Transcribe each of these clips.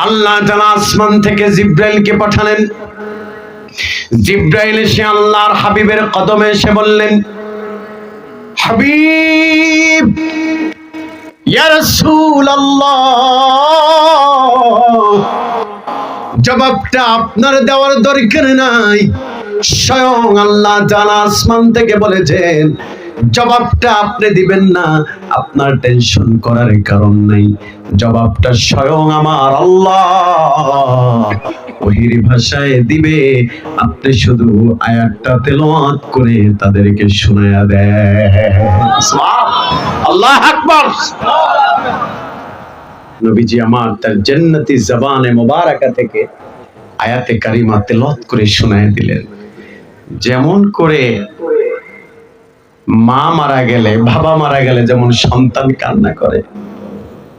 আল্লাহ তাআলা আসমান থেকে জিব্রাইলকে পাঠালেন। জিব্রাইল এসে আল্লাহর হাবিবের কদমে এসে বললেন, হাবিব, ইয়া রাসূলুল্লাহ, জবাবটা আপনার দেওয়ার দরকার নাই। স্বয়ং আল্লাহ তাআলা আসমান থেকে বলেছেন, জবাবটা আপনি দিবেন না, আপনার টেনশন করার কারণ নাই। জবাবটা স্বয়ং আমার আল্লাহ ওহীর ভাষায় দিবে। আপনি শুধু আয়াতটা তেলাওয়াত করে তাদেরকে শোনায়া দেন। সুবহানাল্লাহ, আল্লাহু আকবার। নবীজি আমার তার জান্নাতি জবানে মোবারকা থেকে আয়াতে কারিমা তেলাওয়াত করে শোনায় দিলেন। যেমন করে মা মারা গেলে, বাবা মারা গেলে যেমন সন্তান কান্না করে,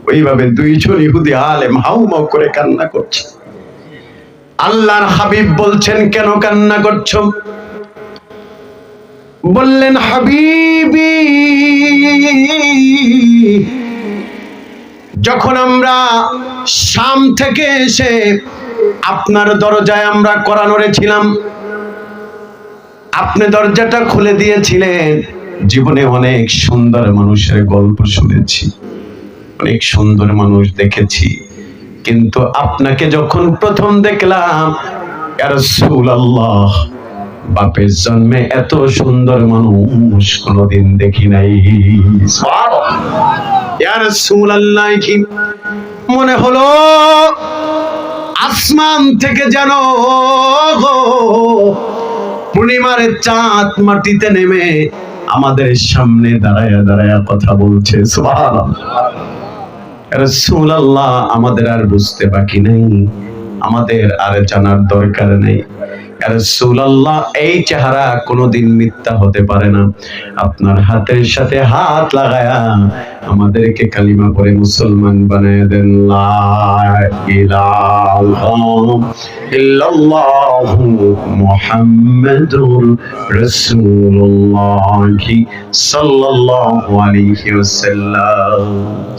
ওইভাবে দুইজন ইহুদি আলেম হাউমাউ করে কান্না করছে। আল্লাহর হাবিব বলছেন, কেন কান্না করছো? বললেন, হাবিবি, যখন আমরা শাম থেকে এসে আপনার দরজায় আমরা কড়া নড়েছিলাম, আপনি দরজাটা খুলে দিয়েছিলেন। জীবনে অনেক সুন্দর মানুষের গল্প শুনেছি, অনেক সুন্দর মানুষ দেখেছি, কিন্তু আপনাকে যখন প্রথম দেখলাম, ইয়া রাসূলুল্লাহ, বাপের জন্মে এত সুন্দর মানুষ কোনোদিন দেখি নাই। সুবহানাল্লাহ, ইয়া রাসূলুল্লাহ, কি মনে হলো আসমান থেকে যেন পূর্ণিমার চাঁদ মাটিতে নেমে আমাদের সামনে দাঁড়ায়া দাঁড়ায়া কথা বলছে। সুবহানাল্লাহ, রাসূলুল্লাহ, আমাদের আর বুঝতে বাকি নেই, আমাদের আর জানার দরকার নেই। রাসূলুল্লাহ, এই চেহারা কোনোদিন মিথ্যা হতে পারে না। আপনার হাতের সাথে হাত লাগায়া আমাদেরকে কালিমা পড়ে মুসলমান বানায় দেন। লা ইলাহা ইল্লাল্লাহু মুহাম্মাদুর রাসূলুল্লাহ সাল্লাল্লাহু আলাইহি ওয়াসাল্লাম।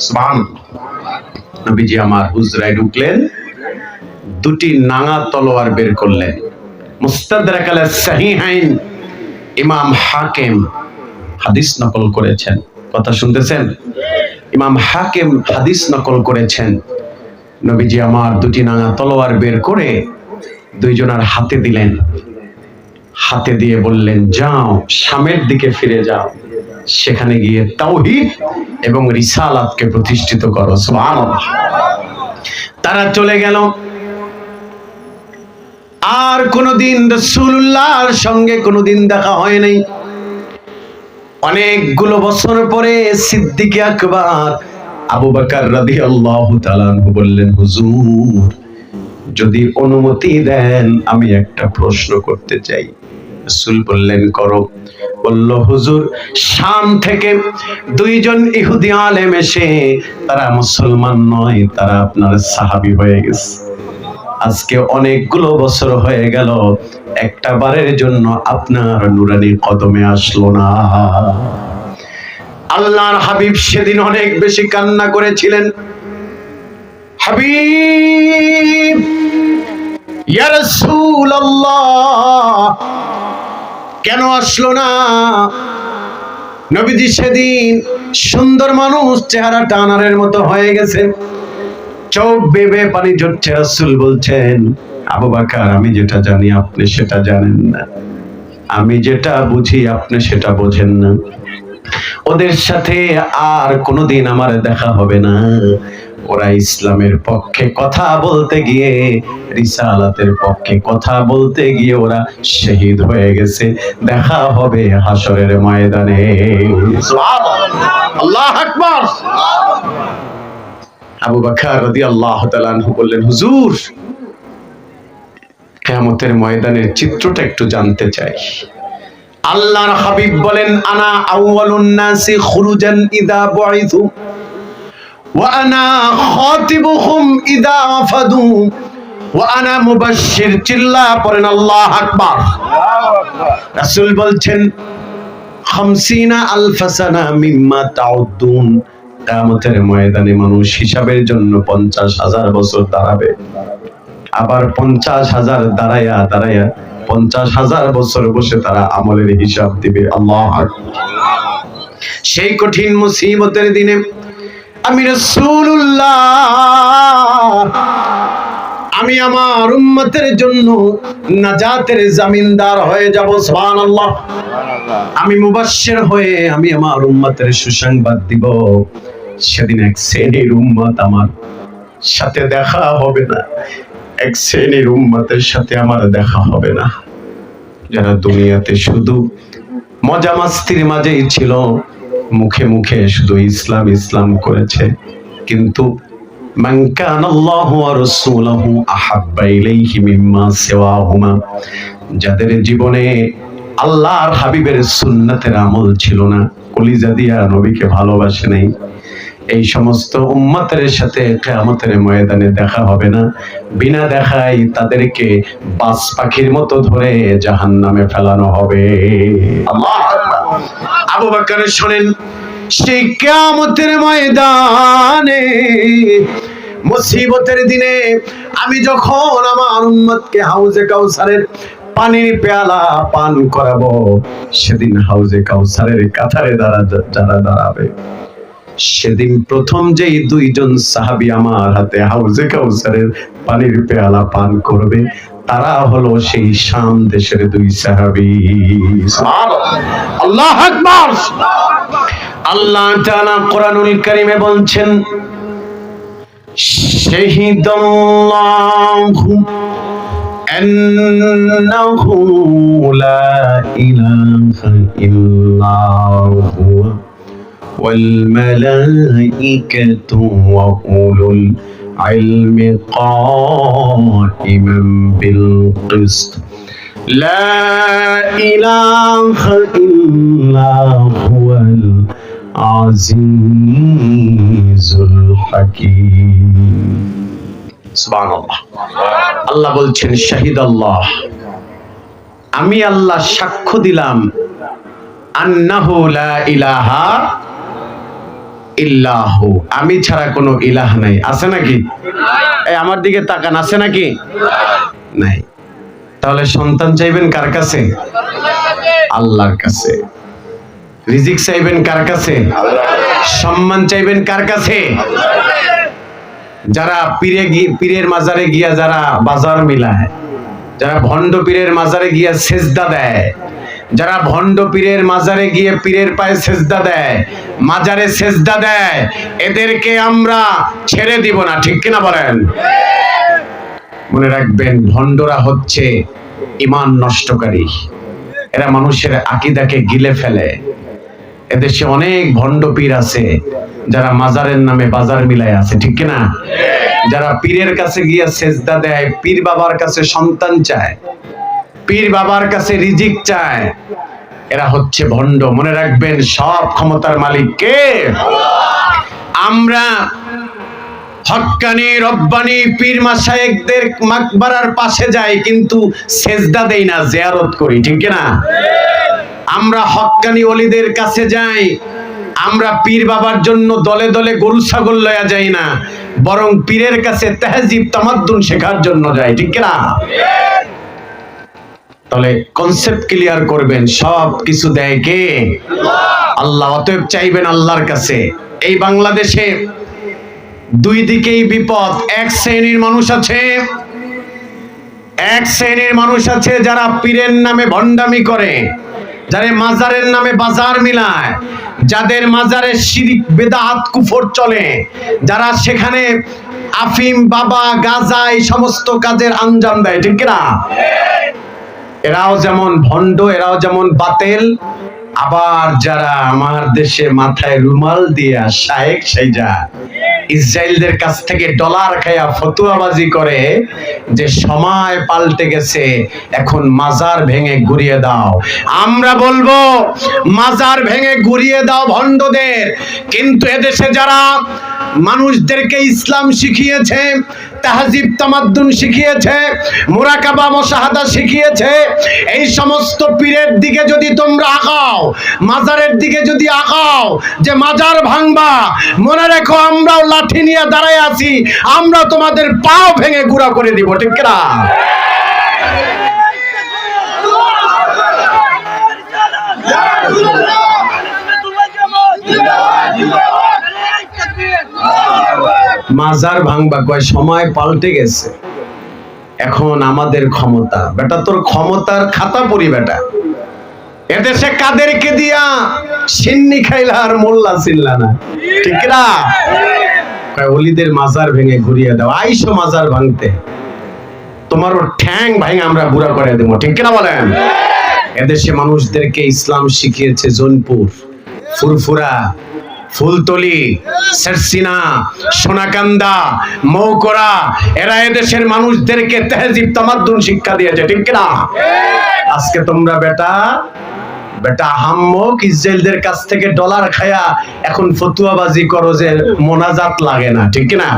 সুবহানাল্লাহ। নবীজি আমার হুজরায় ঢুকলেন, দুটি নাঙা তলোয়ার বের করলেন। মুস্তাদরাক আলা সাহিহাইন, ইমাম হাকিম হাদিস নকল করেছেন। কথা শুনতেছেন? ইমাম হাকিম হাদিস নকল করেছেন। নবীজি আমার দুটি নাঙা তলোয়ার বের করে দুইজনের হাতে দিলেন। হাতে দিয়ে বললেন, যাও, শামের দিকে ফিরে যাও, সেখানে গিয়ে তাওহীদ এবং রিসালাতকে প্রতিষ্ঠিত করো। সুবহানাল্লাহ। তারা চলে গেল। আর কোনদিন রাসূলুল্লাহর সঙ্গে কোনদিন দেখা হয় নাই। অনেকগুলো বছর পরে সিদ্দিক আকবর আবু বকর রাদিয়াল্লাহু তাআলা আনহু বললেন, হুজুর, যদি অনুমতি দেন আমি একটা প্রশ্ন করতে চাই। রাসূল বললেন, করো। বলল, হুজুর, শাম থেকে দুইজন ইহুদি আলেম এসে, তারা মুসলমান নয়, তারা আপনার সাহাবী হয়ে গেছে। আজকে অনেকগুলো বছর হয়ে গেল, একটা বারের জন্য আপনার নুরানি কদমে আসলো না। আল্লাহর হাবিব সেদিন অনেক বেশি কান্না করেছিলেন। হাবিব, ইয়া রাসূলুল্লাহ, কেন আসলো না? নবীজি সেদিন সুন্দর মানুষ, চেহারাটা আনারের মতো হয়ে গেছে, চোখ বেয়ে পানি ঝরছে। রাসূল বলছেন, আবু বকর, আমি যেটা জানি আপনি সেটা জানেন না, আমি যেটা বুঝি আপনি সেটা বোঝেন না। ওদের সাথে আর কোনোদিন আমার দেখা হবে না। ওরা ইসলামের পক্ষে কথা বলতে গিয়ে, রিসালাতের পক্ষে কথা বলতে গিয়ে ওরা শহীদ হয়ে গেছে। দেখা হবে হাসরের ময়দানে। সুবহানাল্লাহ, আল্লাহু আকবার। আবু বকর রাদিয়াল্লাহু তাআলা আনহু বললেন, হুজুর, কিয়ামতের ময়দানের চিত্রটা একটু জানতে চাই। আল্লাহর হাবিব বলেন, আনা আউয়ালুন নাসি খুরুজান ইযা বুইথু ওয়া আনা খাতিবুহুম ইযা আফাদু ওয়া আনা মুবাশশির। চিল্লা পড়েন আল্লাহু আকবার। রাসূল বলছেন, 50 আলফ সানা মিম্মা তাউদ্দুন কিয়ামতের ময়দানে মানুষ হিসাবের জন্য 50,000 বছর দাঁড়াবে, আবার 50,000 দাঁড়ায়া দাঁড়ায়া 50,000 বছর বসে তারা আমলের হিসাব দিবে। আল্লাহু আকবার। সেই কঠিন মুসিবতের দিনে আমি রাসূলুল্লাহ, আমি আমার উম্মতের জন্য নাজাতের জামিনদার হয়ে যাব। সুবহানাল্লাহ। আমি মুবাশশির হয়ে আমি আমার উম্মতের সুসংবাদ দিব। সেদিন এক শ্রেণীর উম্মত আমার সাথে দেখা হবে না, এক শ্রেণীর উম্মতের সাথে আমার দেখা হবে না, যারা দুনিয়াতে শুধু মজা মাস্তির মাঝেই ছিল, মুখে মুখে শুধু ইসলাম ইসলাম করেছে, কিন্তু মান কানাল্লাহু ওয়া রাসূলুহু আহাব্বা ইলাইহি মিম্মা সিওয়াহুমা, যাদের জীবনে আল্লাহর হাবিবের সুন্নাতের আমল ছিল না, কলিজা দিয়া নবীকে ভালোবাসে নাই, এই সমস্ত উম্মতের সাথে কিয়ামতের ময়দানে দেখা হবে না। বিনা দেখাই তাদেরকে বাজ পাখির মতো ধরে জাহান্নামে ফেলানো হবে। আল্লাহু আকবার। আবু বকর শুনেন, সেই কিয়ামতের ময়দানে মুসিবতের দিনে আমি যখন আমার উম্মতকে হাউজে কাউসারের পানির পেয়ালা পান করাবো, সেদিন হাউজে কাউসারের কাতারে যারা দাঁড়াবে, সেদিন প্রথম যেই দুইজন সাহাবী আমার হাতে হাউজে কাউসারের পানির পেয়ালা পান করবে, তারা হলো সেই শাম দেশের দুই সাহাবী। সুবহানাল্লাহ, আল্লাহু আকবার। আল্লাহ তাআলা কোরআনুল কারীমে বলছেন, শাহিদাল্লাহু আন্নাহু লা ইলাহা ইল্লাহু ওয়াল মালাইকাতু ওয়া উলুল ইলমি কাইমান বিল কিসত লা ইলাহা ইল্লা হুয়াল আজিজুল হাকীম। সুবহানাল্লাহ। আল্লাহ বলছেন, শাহিদাল্লাহ, আমি আল্লাহ সাক্ষ্য দিলাম, আন্নাহু লা ইলাহা ইল্লাহু, আমি ছাড়া কোনো ইলাহ নাই। আছে নাকি? এই আমার দিকে তাকান, আছে নাকি? নাই। তাহলে সন্তান চাইবেন কার কাছে? আল্লাহর কাছে। রিজিক চাইবেন কার কাছে? সম্মান চাইবেন কার কাছে? যারা পীরের মাজারে গিয়া যারা বাজার মিলায়, যারা ভণ্ড পীরের মাজারে গিয়া সেজদা দেয়, যারা ভণ্ড পীরের মাজারে গিয়ে পীরের পায়ে সেজদা দেয়, মাজারে সেজদা দেয়, এদেরকে আমরা ছেড়ে দিব না। ঠিক কিনা বলেন? মনে রাখবেন, ভণ্ডরা হচ্ছে ঈমান নষ্টকারী, এরা মানুষের আকীদাকে গিলে ফেলে। এদেশে অনেক ভণ্ড পীর আছে যারা মাজারের নামে বাজার মিলায় আছে। ঠিক কিনা? যারা পীরের কাছে গিয়া সেজদা দেয়, পীর বাবার কাছে সন্তান চায়, পীর বাবার কাছে রিজিক চায়, এরা হচ্ছে ভণ্ড। মনে রাখবেন, সব ক্ষমতার মালিক কে? আমরা হক্কানি রব্বানি পীর মাশায়েখদের মাকবারার পাশে যাই, কিন্তু সেজদা দেই না, জিয়ারত করি। ঠিক কিনা? আমরা হক্কানি ওলিদের কাছে যাই, আমরা পীর বাবার জন্য দলে দলে গরু ছাগল লয়া যাই না, বরং পীরের কাছে তাহজিব তামাদ্দুন শেখার জন্য যাই। ঠিক কিনা? তাহলে কনসেপ্ট ক্লিয়ার করবেন, সব কিছু দেয় কে? আল্লাহ। অতএব চাইবেন আল্লাহর কাছে। এই বাংলাদেশে দুই দিকেই বিপদ। এক শ্রেণীর মানুষ আছে যারা পীরের নামে ভণ্ডামি করে, যারা মাজারের নামে বাজার মিলায়, যাদের মাজারে শিরক বেদাত কুফর চলে, যারা সেখানে আফিম বাবা গাঁজা এই সমস্ত কাজের আঞ্জাম দেয়। ঠিক কিনা? এরাও যেমন ভণ্ড, এরাও যেমন বাতেল। আবার যারা আমার দেশে মাথায় রুমাল দিয়া শায়েক সাইজা ইসরায়েলদের কাছ থেকে ডলার খায়া ফতুয়াবাজি করে যে সময় পাল্টে গেছে, এখন মাজার ভেঙে গুড়িয়ে দাও। আমরা বলবো মাজার ভেঙে গুড়িয়ে দাও ভণ্ডদের, কিন্তু এদেশে যারা মানুষদেরকে ইসলাম শিখিয়েছে, তাহজিব তামাদ্দুন শিখিয়েছে, মুরাকাবা মুশাহাদা শিখিয়েছে, এই সমস্ত পীরের দিকে যদি তোমরা আগাও, মাজারের দিকে যদি আগাও যে মাজার ভাঙবা, মনে রেখো আমরাও লাঠি নিয়ে দাঁড়ায় আছি, আমরা তোমাদের পাও ভেঙে গুঁড়া করে দিব, ঠিক না? মাজার ভাঙবা কয় সময় পাল্টে গেছে, এখন আমাদের ক্ষমতা। বেটা তোর ক্ষমতার খাতা পড়ি বেটা। এদেশে কাদেরকে দিয়া সিন্নি খাইলা আর মোল্লা চিল্লা না, ঠিক না? ওলিদের মাজার ভেঙে ঘুরিয়ে দাও, আইসো মাজার ভাঙতে, তোমার ওর ঠ্যাং ভাঙে আমরা বুড়া করে দেবো, ঠিক না বলেন? এদেশে মানুষদেরকে ইসলাম শিখিয়েছে জোনপুর, ফুরফুরা, ফুলতলি, সেরসিনা, সোনাকান্দা, মৌকরা, এরা এদেশের মানুষদেরকে তেহজিব তামাদ্দুন শিক্ষা দিয়েছে, ঠিক না? আজকে তোমরা বেটা হাম্মক ইসরায়েলদের কাছ থেকে ডলার খায়া এখন ফতুয়াবাজি করো যে মোনাজাত লাগে না, ঠিক না?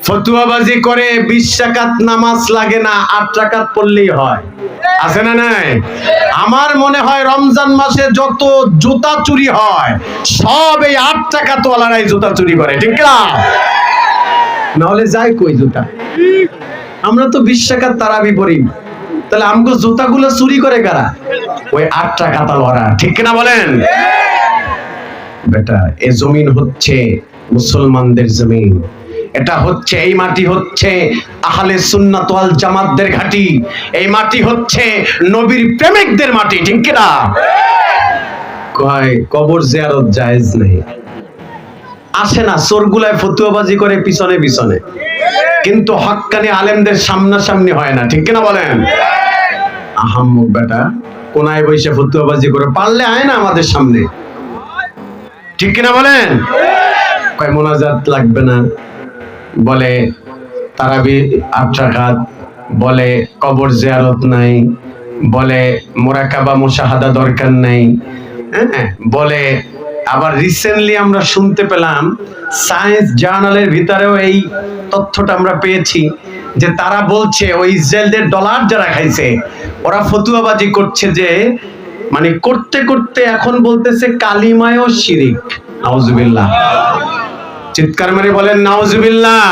ফতুয়াবাজি করে 20 রাকাত নামাজ লাগে না, 8 রাকাত পড়লেই হয়, আছে না নাই? আমার মনে হয় রমজান মাসে যত জুতা চুরি হয় সব এই 8 রাকাত ওয়ালারাই জুতা চুরি করে, ঠিক না? নাহলে যায় কই জুতা? আমরা তো 20 রাকাত তারাবি পড়ি, তাহলে আমগো জুতাগুলো চুরি করে কারা? ওই 8 রাকাত ওয়ালা, ঠিক না বলেন? বেটা এই জমিন হচ্ছে মুসলমানদের জমিন, এটা হচ্ছে, এই মাটি হচ্ছে আহলে সুন্নাত ওয়াল জামাতদের ঘাঁটি, এই মাটি হচ্ছে নবীর প্রেমিকদের মাটি, ঠিক না? কয় কবর জিয়ারত জায়েজ নেই, আসে না চোরগুলায় ফতুয়াবাজি করে পিছনে পিছনে, কিন্তু হক্কানি আলেমদের সামনাসামনি হয় না, ঠিক না বলেন? আহাম্মক বেটা কোনায় বসে ফতুয়াবাজি করে, পারলে আয় না আমাদের সামনে, ঠিক না বলেন? কয় মোনাজাত লাগবে না, বলে তারাবি 8 রাকাত, বলে কবর জিয়ারত নাই, বলে মুরাকাবা মুশাহাদা দরকার নাই, বলে আবার রিসেন্টলি আমরা শুনতে পেলাম সায়েন্স জার্নালের ভিতরেও এই তথ্যটা আমরা পেয়েছি যে তারা বলছে ওই ইসরায়েলদের ডলার যারা খাইছে ওরা ফতুয়াবাজি করছে যে মানে করতে করতে এখন বলতেছে কালিমায়ও শিরিক। নাউজুবিল্লাহ, চিৎকার মেরে বলেন নাউজুবিল্লাহ।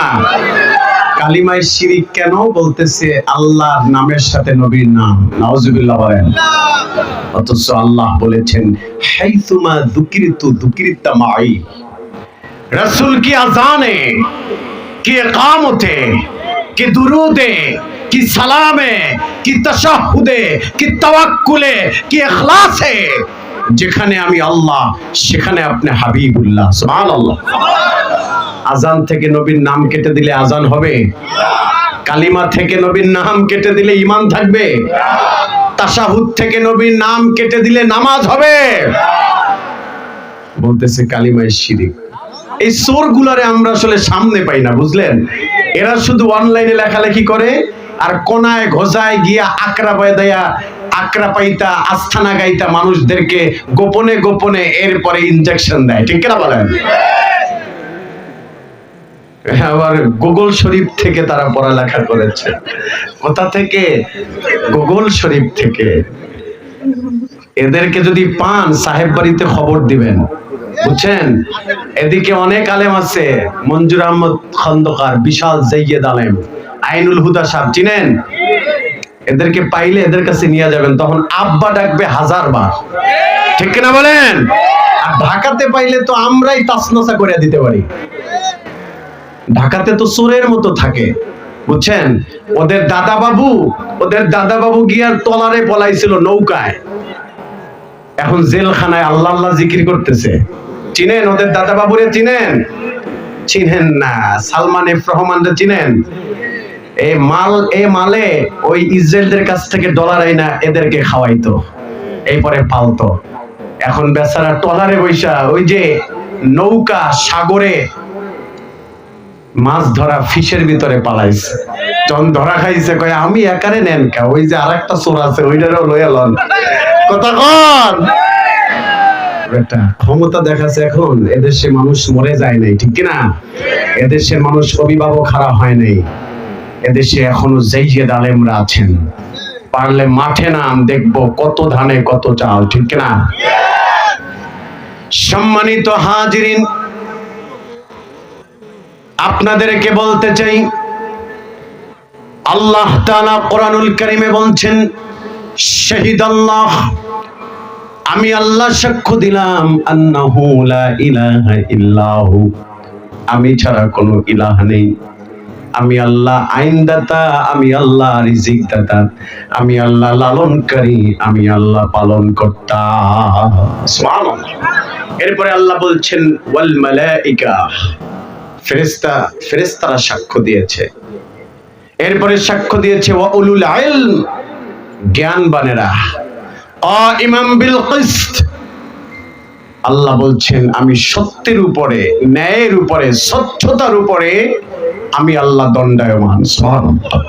কালিমায় শিরিক কেন? বলতেছে আল্লাহর নামের সাথে নবীর নাম। নাউজুবিল্লাহ বলেন। অথচ আল্লাহ বলেছেন হাইসুমা যুকিরতু যুকিরতা মাই। রাসূল কি আযানে, কি ইকামতে, কি দুরুদে, কি সালামে, কি তাশাহুদে, কি তাওয়াক্কুলে, কি ইখলাসে, যেখানে আমি আল্লাহ সেখানে আপনি হাবিবুল্লাহ। সুবহানাল্লাহ। আজান থেকে নবীর নাম কেটে দিলে আজান হবে? কালিমা থেকে নবীর নাম কেটে দিলে ঈমান থাকবে? তাশাহুদ থেকে নবীর নাম কেটে দিলে নামাজ হবে? বলতেছে কালিমায় শিরিক। এই চোরগুলারে আমরা আসলে সামনে পাই না, বুঝলেন? এরা শুধু অনলাইনে লেখালেখি করে আর কোনায় ঘোষায় গিয়া আকরা বয়দায়া আকরা পাইতা আস্থানা গাইতা মানুষদেরকে গোপনে গোপনে এরপরে ইনজেকশন দেয়, ঠিক না বলেন? আবার গুগল শরীফ থেকে তারা পড়ালেখা করেছে। কোথা থেকে? গুগল শরীফ থেকে। এদেরকে যদি পান সাহেব বাড়িতে খবর দিবেন, বুঝছেন? এদিকে অনেক আলেম আছে, মঞ্জুর আহমদ খন্দকার, বিশাল জাইয়েদ আলেম, আইনুল হুদা সাহেব, চিনেন? এদেরকে পাইলে এদের কাছে নিয়ে যাবেন, তখন আব্বা ডাকবে 1000 বার, ঠিক না বলেন? আর ঢাকাতে পাইলে তো আমরাই তাসনসা করে দিতে পারি। ঢাকাতে তো চোরের মতো থাকে, বুঝছেন? ওদের দাদা বাবু গিয়ার তলারে পলাইছিল নৌকায়, এখন জেলখানায় আল্লাহ আল্লাহ জিকির করতেছে। চিনেন ওদের দাদা বাবুরে? চিনেন না? সালমান এফ রহমানরে চিনেন? এই মালে ওই ইসরায়েলদের কাছ থেকে ডলার আইনা এদেরকে খাওয়াইতো, এরপরে পালতো। এখন বেচারা টলারে বৈশা ওই যে নৌকা সাগরে মাছ ধরা ফিশের ভিতরে পালাইছে। যখন ধরা খাইছে কয় আমি একারে নেন কা, ওই যে আরেকটা চোর আছে ওইটারও লইয়া লন। কথা কন বেটা, ক্ষমতা দেখাচ্ছে এখন। এদেশে মানুষ মরে যায় নাই, ঠিক কিনা? এদেশের মানুষ অভিভাবক খারাপ হয় নাই। এদেশে এখনো জাইয়েদ আলেমরা আছেন। পারলে মাঠে নাম, দেখবো কত ধানে কত চাল, ঠিক কিনা? সম্মানিত হাজিরিন, আপনাদেরকে বলতে চাই, আল্লাহ তাআলা কোরআনুল কারীমে বলছেন, শাহিদাল্লাহ, আমি আল্লাহ সাক্ষ্য দিলাম, আন্নাহু লা ইলাহা ইল্লাহু, আমি ছাড়া কোনো ইলাহ নেই। আমি আল্লাহ আইনদাতা, আমি আল্লাহ রিজিক দাতা, আমি আল্লাহ লালনকারী, আমি আল্লাহ পালন কর্তা। সুবহানাল্লাহ। এরপরে আল্লাহ বলছেন ওয়াল মালাইকা, ফেরেশতারা সাক্ষ্য দিয়েছে। এরপরে সাক্ষ্য দিয়েছে ওয়া উলুল ইলম, জ্ঞানবানেরা। কাইমান বিল কিসত, আল্লাহ বলছেন আমি সত্যের উপরে, ন্যায়ের উপরে, স্বচ্ছতার উপরে আমি আল্লাহ দণ্ডায়মান। সুবহানাল্লাহ।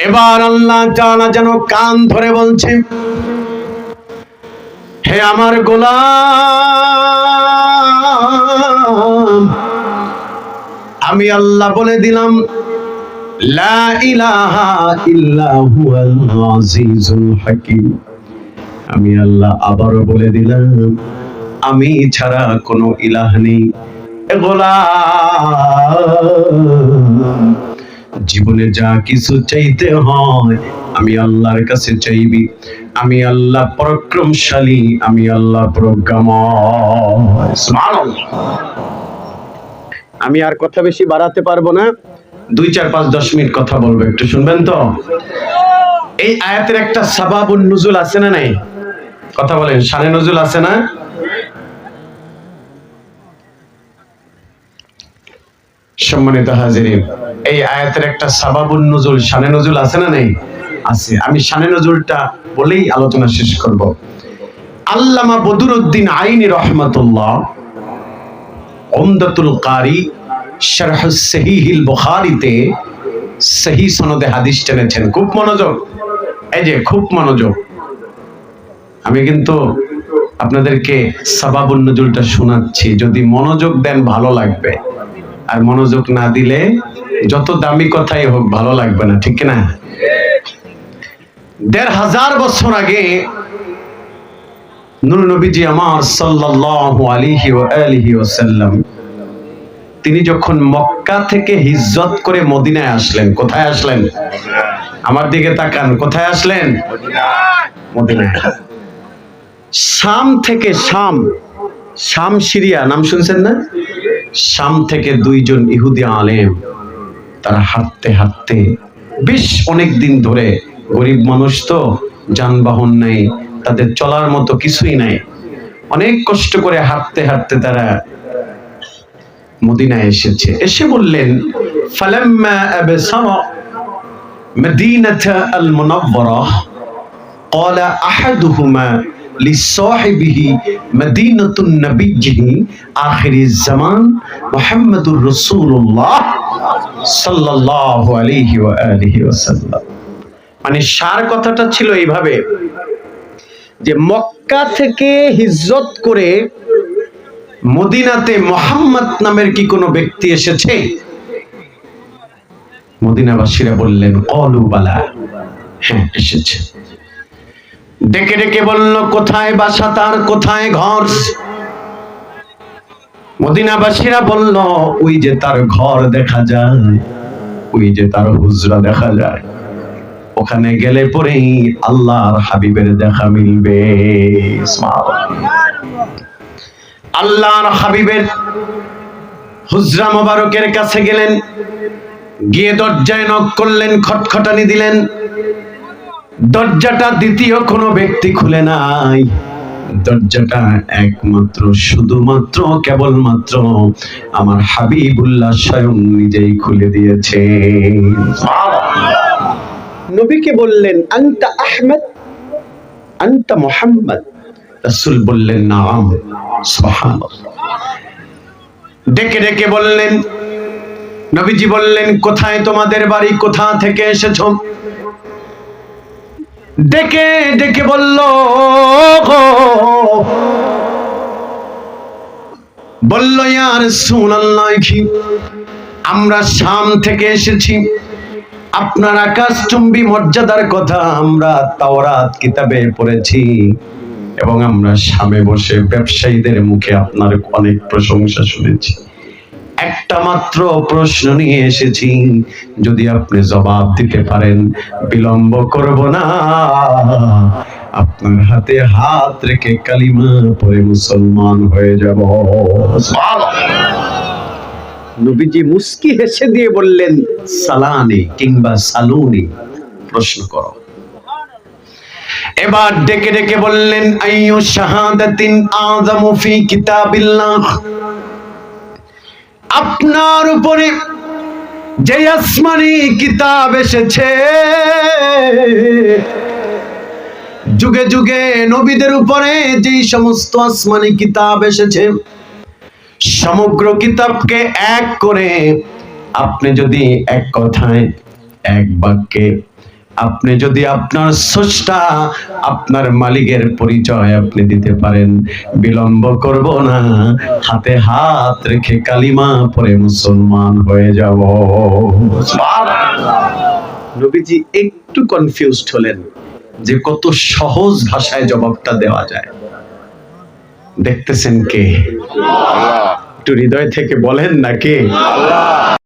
এবার আল্লাহ তাআলা যেন কান ধরে বলছে, হে আমার গোলাম, আমি আল্লাহ বলে দিলাম, লা ইলাহা ইল্লা হুয়াল আজিজুল হাকীম। আমি আল্লাহ আবারও বলে দিলাম, আমি ছাড়া কোনো ইলাহ নেই। গোলাম, জীবনে যা কিছু চাইতে হয় আমি আল্লাহর কাছে চাইবি। আমি আল্লাহ পরাক্রমশালী, আমি আল্লাহ প্রজ্ঞাময়। সুবহানাল্লাহ। আমি আর কথা বেশি বাড়াতে পারবো না, 2, 4, 5, 10 মিনিট কথা বলবো, একটু শুনবেন তো? এই আয়াতের একটা সাবাবুন নুজুল আছে না নাই? কথা বলেন, শানে নজুল আছে না? সম্মানিত হাজিরিন, এই আয়াতের একটা সাবাবুন নুজুল, শানে নজুল আছে না নাই? আছে। আমি শানে নজুলটা বলেই আলোচনা শেষ করব। আল্লামা বদরুদ্দিন আইনি রহমাতুল্লাহ উমদাতুল কারি শারহ সহিহুল বুখারীতে সহিহ সনদে হাদিস টেনেছেন। খুব মনোযোগ, এই যে খুব মনোযোগ। আমি কিন্তু আপনাদেরকে সাবাবুন নুজুলটা শোনাচ্ছি, যদি মনোযোগ দেন ভালো লাগবে, আর মনোযোগ না দিলে যত দামি কথাই হোক ভালো লাগবে না, ঠিক না? ১৫০০ বছর আগে নূর নবীজি আমার সাল্লাল্লাহু আলাইহি ওয়া আলিহি ওয়াসাল্লাম, তিনি যখন মক্কা থেকে হিজরত করে মদিনায় আসলেন। কোথায় আসলেন? আমার দিকে তাকান, কোথায় আসলেন? মদিনায়। শাম থেকে, শাম সিরিয়া নাম শুনছেন না? শাম থেকে 2 জন ইহুদি আলেম, তারা হাঁটতে হাঁটতে বেশ অনেক দিন ধরে, গরিব মানুষ তো, যানবাহন নাই, তাদের চলার মতো কিছুই নাই, অনেক কষ্ট করে হাঁটতে হাঁটতে তারা মদিনায় এসেছে। এসে বললেন, ফালাম্মা আবসারা মদিনাতা আল মুনাওয়ারা ক্বালা আহাদুহুমা লিসাহিবিহি মদিনাতুন নবিয়্যিহি আখিরিজ জামান মুহাম্মাদুর রাসূলুল্লাহ সাল্লাল্লাহু আলাইহি ওয়া আলিহি ওয়াসাল্লাম। মানে সার কথাটা ছিল এইভাবে যে মক্কা থেকে হিজরত করে মদিনাতে মুহাম্মদ নামের কি কোনো ব্যক্তি এসেছে? মদিনাবাসীরা বললেন, ক্বালু বালা, হ্যাঁ এসেছে। ডেকে ডেকে বলল, কোথায় বাসা তার, কোথায় ঘর? মদিনাবাসীরা বলল, ওই যে তার ঘর দেখা যায়, ওই যে তার হুজরা দেখা যায়, ওখানে গেলে পরেই আল্লাহর হাবিবের দেখা মিলবে। আল্লাহর হাবিবের হুজরা মোবারকের কাছে গেলেন, গিয়ে দরজায় নক করলেন, খটখটানি দিলেন। দরজাটা দ্বিতীয় কোনো ব্যক্তি খুলে নাই, দরজাটা একমাত্র, শুধুমাত্র, কেবলমাত্র আমার হাবিবুল্লাহ স্বয়ং নিজেই খুলে দিয়েছে। নবীকে বললেন, আনতা আহমদ, আনতা মুহাম্মদ। রাসূল বললেন, নাম। সুবহানাল্লাহ। ডেকে ডেকে বললেন, নবীজি বললেন, কোথায় তোমাদের বাড়ি, কোথা থেকে এসেছো? ডেকে ডেকে বলল ইয়া রাসূলুল্লাহ, আমরা শাম থেকে এসেছি। আপনার আকাশচুম্বী মর্যাদার কথা আমরা তাওরাত কিতাবে পড়েছি এবং আমরা শামে বসে ব্যবসায়ীদের মুখে আপনার অনেক প্রশংসা শুনেছি। একটা মাত্র প্রশ্ন নিয়ে এসেছি, যদি আপনি জবাব দিতে পারেন বিলম্ব করব না, আপনার হাতে হাত রেখে কালিমা পড়ে মুসলমান হয়ে যাব। নবীজি মুস্কি হেসে দিয়ে বললেন, সালানি কিংবা সালুনি, প্রশ্ন করো। এবার ডেকে ডেকে বললেন, আইয়ু শাহাদাতিন আযামু ফি কিতাবিল্লাহ, আপনার উপরে যে আসমানি কিতাব এসেছে, যুগে যুগে নবীদের উপরে যে সমস্ত আসমানি কিতাব এসেছে, সমগ্র কিতাবকে এক করে আপনি যদি এক কথায়, এক বাক্যে আপনি যদি আপনার স্রষ্টা, আপনার মালিকের পরিচয় আপনি দিতে পারেন, বিলম্ব করব না, হাতে হাত রেখে কালিমা পড়ে মুসলমান হয়ে যাব। নবীজি একটু কনফিউজড হলেন যে কত সহজ ভাষায় জবাবটা দেওয়া যায়। দেখতেছেন কে? একটু হৃদয় থেকে বলেন না কে?